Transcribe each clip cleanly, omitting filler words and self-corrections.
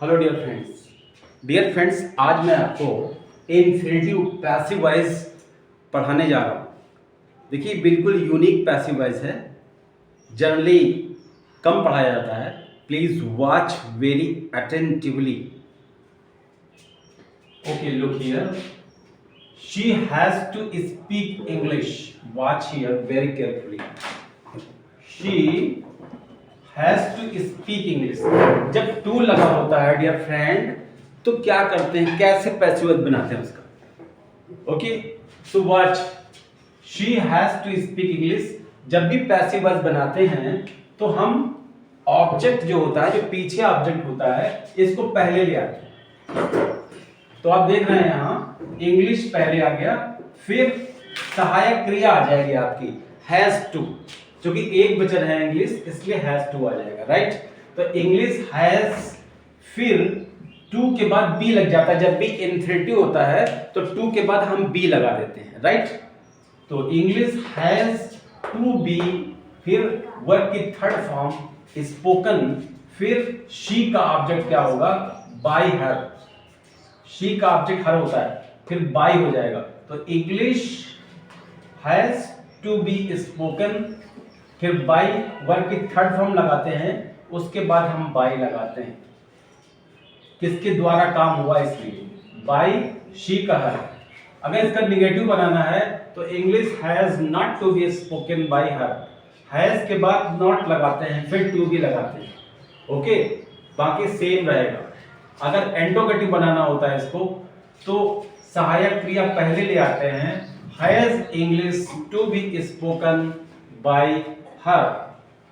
Hello dear friends, आज मैं आपको इन्फिनेटिव पैसिव वॉइस पढ़ाने जा रहा हूँ। देखिए, बिल्कुल यूनिक पैसिव वॉइस है, जनरली कम पढ़ाया जाता है। Please watch very attentively. Okay, look here. She has to speak English. Watch here very carefully. She has to speak English. जब टू लगा होता है डियर फ्रेंड, तो क्या करते हैं, कैसे पैसिव वॉइस बनाते हैं उसका। Okay, so watch, she has to speak English. जब भी पैसिव वॉइस बनाते हैं तो हम ऑब्जेक्ट जो होता है, जो पीछे ऑब्जेक्ट होता है, इसको पहले ले आते हैं। तो आप देख रहे हैं यहां इंग्लिश पहले आ गया, फिर सहायक क्रिया आ जाएगी आपकी हैज टू, क्योंकि एक वचन है इंग्लिश, इसलिए हैज टू आ जाएगा। राइट, तो इंग्लिश हैज, फिर टू के बाद बी लग जाता है। जब भी इन्फिनेटिव होता है तो टू के बाद हम बी लगा देते हैं। राइट, तो इंग्लिश हैज टू बी, फिर वर्ब की थर्ड फॉर्म स्पोकन, फिर शी का ऑब्जेक्ट क्या होगा, बाय हर। शी का ऑब्जेक्ट हर होता है, फिर बाय हो जाएगा। तो English has to be spoken, फिर बाय, वर्ब की थर्ड फॉर्म लगाते हैं, उसके बाद हम बाय लगाते हैं। किसके द्वारा काम हुआ, इसलिए बाय शी का हर। अगर इसका निगेटिव बनाना है तो English has not to be spoken by her. Has के बाद नॉट लगाते हैं, फिर टू बी लगाते हैं। ओके, बाकी सेम रहेगा। अगर इंट्रोगेटिव बनाना होता है इसको, तो सहायक क्रिया पहले ले आते हैं, has English to be spoken by her.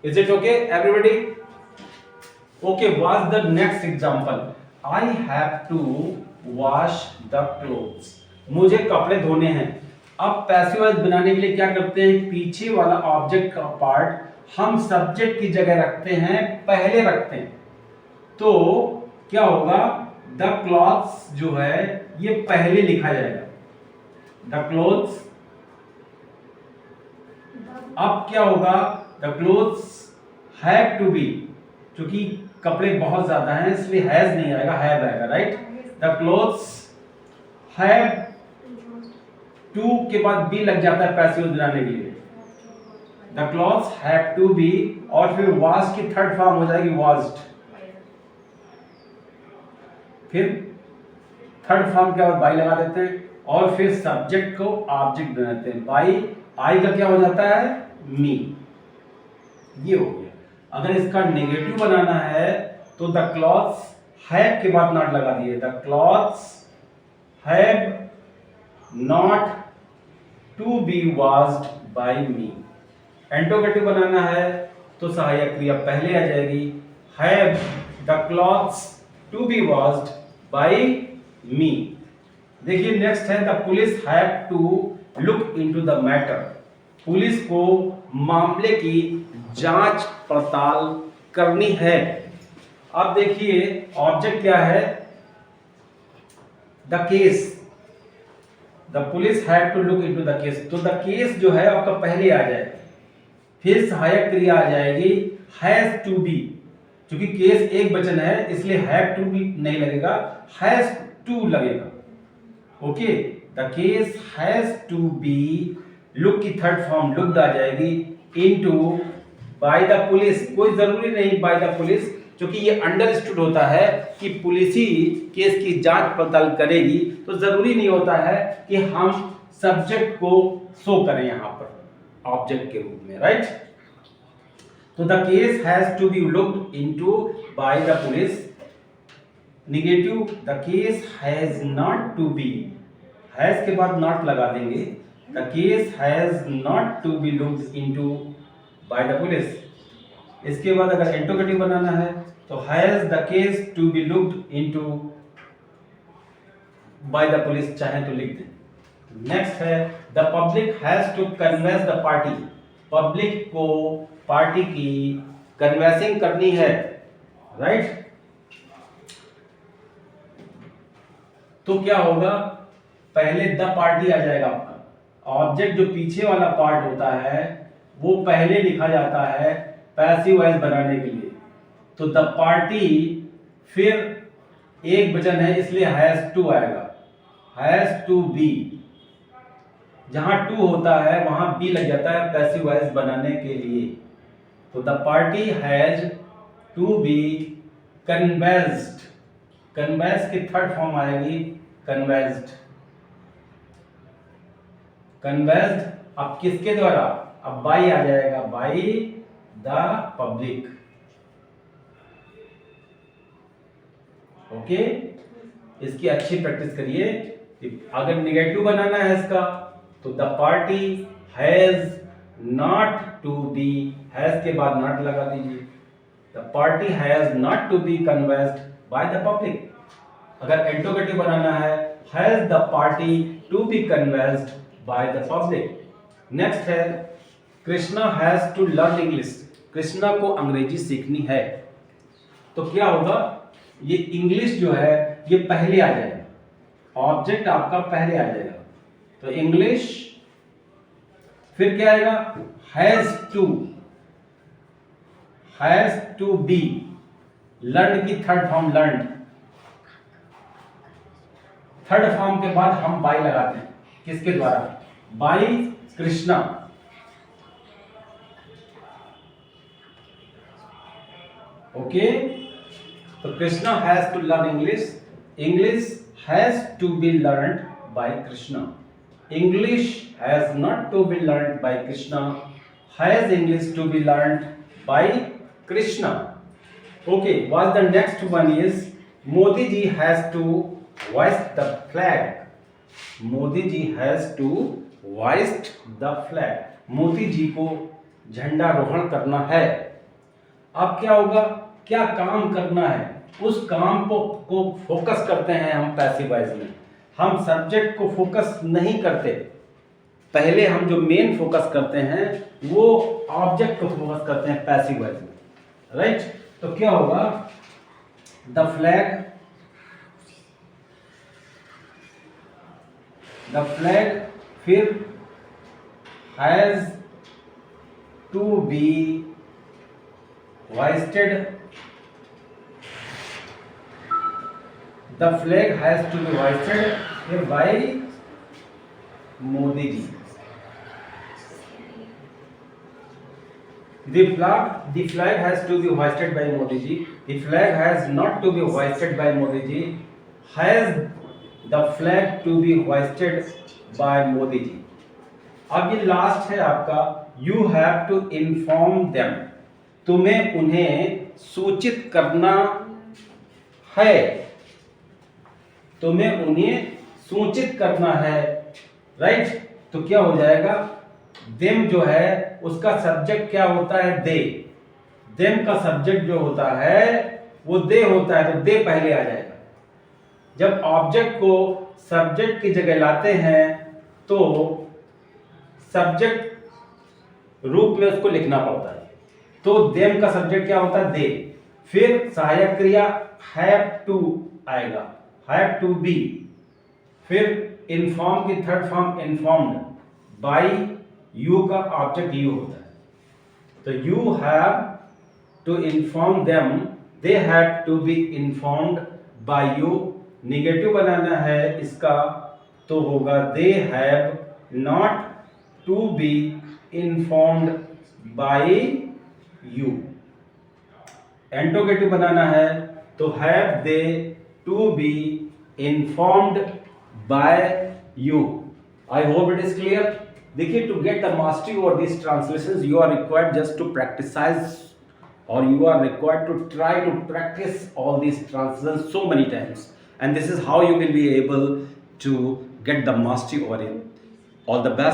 Is it okay everybody? Okay, watch the next example. I have to wash the clothes. मुझे कपड़े धोने हैं। अब पैसिव वॉइस बनाने के लिए क्या करते हैं, पीछे वाला ऑब्जेक्ट का पार्ट हम सब्जेक्ट की जगह रखते हैं, पहले रखते हैं। तो क्या होगा, द क्लॉथ्स जो है ये पहले लिखा जाएगा, द क्लोथ्स। अब क्या होगा, the clothes have to be, क्योंकि कपड़े बहुत ज्यादा हैं इसलिए हैज नहीं आएगा, हैव आएगा। राइट, द क्लोथ्स हैव, टू के बाद बी लग जाता है पैसिव बनाने के लिए, the clothes have to be, और फिर वॉश की थर्ड फॉर्म हो जाएगी वॉश्ड, फिर थर्ड फॉर्म क्या होगा, बाई लगा देते हैं, और फिर सब्जेक्ट को ऑब्जेक्ट बनाते हैं। बाई, आई का क्या हो जाता है, मी। ये हो गया। अगर इसका नेगेटिव बनाना है तो द क्लॉथ्स हैव के बाद नॉट लगा दिए, the clothes have not to be washed by me. Interrogative बनाना है तो सहायक क्रिया पहले आ जाएगी, have the clothes to be washed by me. देखिए नेक्स्ट है, the police have to look into the matter. Police को मामले की जांच पड़ताल करनी है। अब देखिए ऑब्जेक्ट क्या है, the case, the police have to look into the case. तो द केस जो है आपका पहले आ जाएगा, फिर सहायक क्रिया आ जाएगी हैज टू बी, क्योंकि केस एक वचन है इसलिए हैव टू बी नहीं लगेगा, हैज टू लगेगा। Okay, the case has to be, look की थर्ड फॉर्म लुक्ड आ जाएगी, इनटू बाय द पुलिस। कोई जरूरी नहीं बाय द पुलिस, क्योंकि ये अंडरस्टूड होता है कि पुलिस ही केस की जांच पड़ताल करेगी, तो जरूरी नहीं होता है कि हम सब्जेक्ट को शो करें यहां पर ऑब्जेक्ट के रूप में। राइट, तो the case has to be looked into by the police. Negative, the case has not to be, has के बाद नॉट लगा देंगे, the case has not to be looked into by the police. इसके बाद अगर interrogative बनाना है तो has the case to be looked into by the police, चाहे तो लिख दें। नेक्स्ट है, the public has to convince the party. Public को पार्टी की कन्वेंसिंग करनी है। राइट, तो क्या होगा, पहले द पार्टी आ जाएगा आपका। ऑब्जेक्ट जो पीछे वाला पार्ट होता है वो पहले लिखा जाता है पैसिव वॉइस बनाने के लिए। तो द पार्टी, फिर एक वचन है इसलिए हैज टू आएगा, हैज टू बी। जहां टू होता है वहां बी लग जाता है पैसिव वॉइस बनाने के लिए। तो the party has to be convinced. Convince की थर्ड फॉर्म आएगी कन्वेंस्ड। कन्वेंस्ड अब किसके द्वारा, अब बाई आ जाएगा, बाई द पब्लिक। ओके, इसकी अच्छी प्रैक्टिस करिए। अगर निगेटिव बनाना है इसका तो the party has not to be, has के बाद नॉट लगा दीजिए। The party has not to be convinced by the public. अगर इंट्रोगेटिव बनाना है, has the party to be convinced by the public. Next है Krishna has to learn English. Krishna को अंग्रेजी सीखनी है। तो क्या होगा, ये इंग्लिश जो है ये पहले आ जाएगा, ऑब्जेक्ट आपका पहले आ जाएगा। तो इंग्लिश, फिर क्या आएगा, हैज टू बी। लर्न की third form learn. Third form के बाद हम बाय लगाते हैं, किसके द्वारा, बाय कृष्णा। ओके, तो Krishna has to learn English. English has to be learned by Krishna. English has not to be learned by Krishna. Has English to be learned by Krishna. Okay, what the next one is Modi ji has to hoist the flag. Modi ji has to hoist the flag. Modi ji को झंडारोहण करना है। अब क्या होगा, क्या काम करना है, उस काम को फोकस करते हैं हम पैसिव वॉइस में। हम सब्जेक्ट को फोकस नहीं करते, पहले हम जो मेन फोकस करते हैं वो ऑब्जेक्ट को फोकस करते हैं पैसिव वॉइस में, राइट। तो क्या होगा, द फ्लैग, फिर has to be hoisted. The flag has to be hoisted by Modi ji. The flag has to be hoisted by Modi ji. The flag has not to be hoisted by Modi ji. Has the flag to be hoisted by Modi ji. अब ये last है आपका, you have to inform them. तुम्हें उन्हें सूचित करना है, तुम्हें उन्हें सूचित करना है, राइट। तो क्या हो जाएगा, देम जो है उसका सब्जेक्ट क्या होता है, दे। देम का सब्जेक्ट जो होता है वो दे होता है, तो दे पहले आ जाएगा। जब ऑब्जेक्ट को सब्जेक्ट की जगह लाते हैं तो सब्जेक्ट रूप में उसको लिखना पड़ता है। तो देम का सब्जेक्ट क्या होता है, दे। फिर सहायक क्रिया हैव टू आएगा, हैव टू बी। फिर इन्फॉर्म की third form informed, by you का ऑब्जेक्ट यू होता है। तो you have to inform them, they have to be informed by you. Negative बनाना है इसका तो होगा they have not to be informed by you. Interrogative बनाना है तो have they to be informed by you. I hope it is clear. देखिए, to get the mastery over this translations you are required just to practicise, or you are required to try to practice all these translations so many times, and this is how you will be able to get the mastery over it. All the best.